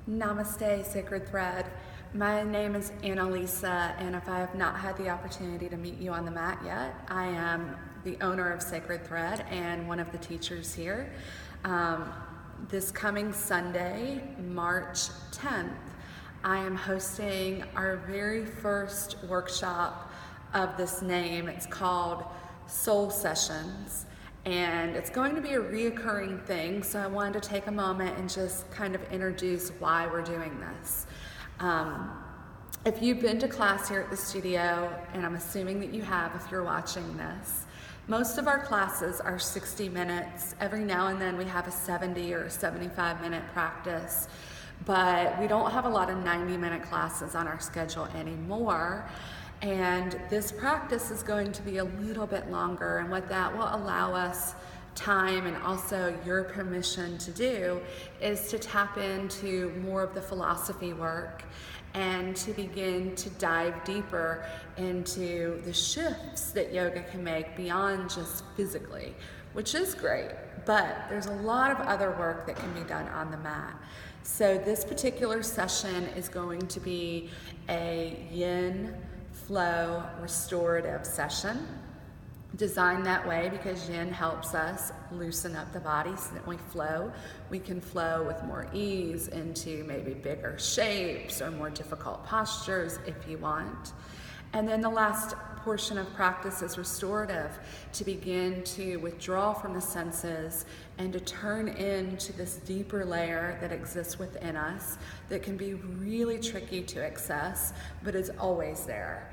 Namaste, Sacred Thread. My name is Annelise, and if I have not had the opportunity to meet you on the mat yet, I am the owner of Sacred Thread and one of the teachers here. This coming Sunday, March 10th, I am hosting our very first workshop of this name. It's called Soul Sessions. And it's going to be a reoccurring thing, so I wanted to take a moment and just kind of introduce why we're doing this. If you've been to class here at the studio, and I'm assuming that you have if you're watching this, most of our classes are 60 minutes. Every now and then we have a 70 or 75-minute practice, but we don't have a lot of 90-minute classes on our schedule anymore. And this practice is going to be a little bit longer, and what that will allow us time and also your permission to do is to tap into more of the philosophy work and to begin to dive deeper into the shifts that yoga can make beyond just physically, which is great, but there's a lot of other work that can be done on the mat. So this particular session is going to be a yin flow restorative session, designed that way because yin helps us loosen up the body so that we can flow with more ease into maybe bigger shapes or more difficult postures if you want. And then the last portion of practice is restorative, to begin to withdraw from the senses and to turn into this deeper layer that exists within us that can be really tricky to access, but is always there.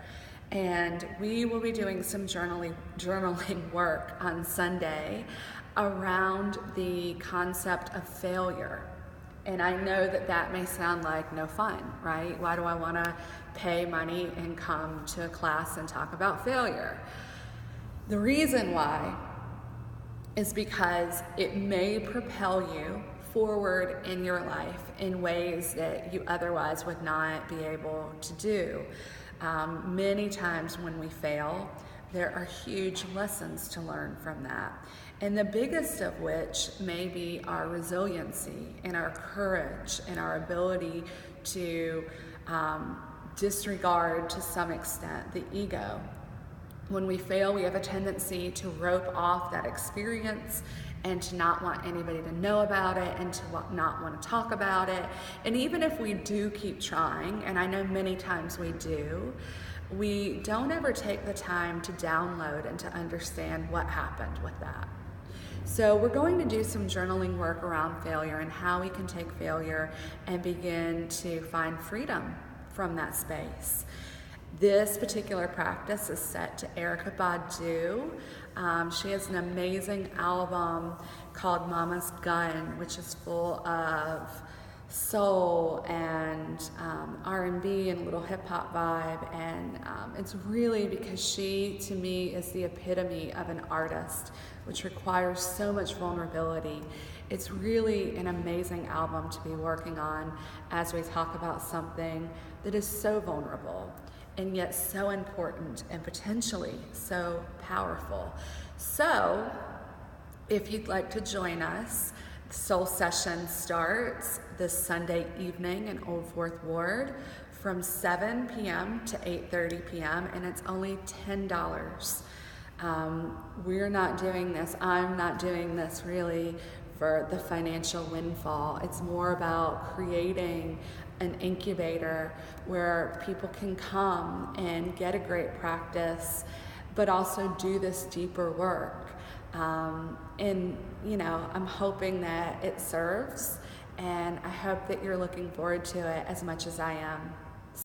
And we will be doing some journaling work on Sunday around the concept of failure. And I know that that may sound like no fun, right? Why do I want to pay money and come to a class and talk about failure? The reason why is because it may propel you forward in your life in ways that you otherwise would not be able to do. Many times when we fail, there are huge lessons to learn from that. And the biggest of which may be our resiliency and our courage and our ability to disregard to some extent the ego. When we fail, we have a tendency to rope off that experience and to not want anybody to know about it and to not want to talk about it. And even if we do keep trying, and I know many times we do, we don't ever take the time to download and to understand what happened with that. So we're going to do some journaling work around failure and how we can take failure and begin to find freedom from that space. This particular practice is set to Erykah Badu. She has an amazing album called Mama's Gun, which is full of soul and R&B and a little hip-hop vibe, and it's really because she, to me, is the epitome of an artist, which requires so much vulnerability. It's really an amazing album to be working on as we talk about something that is so vulnerable and yet so important and potentially so powerful. So, if you'd like to join us, the Soul Session starts this Sunday evening in Old Fourth Ward from 7 p.m. to 8:30 p.m. and it's only $10. We're not doing this, I'm not doing this really for the financial windfall. It's more about creating an incubator where people can come and get a great practice, but also do this deeper work. And I'm hoping that it serves, and I hope that you're looking forward to it as much as I am.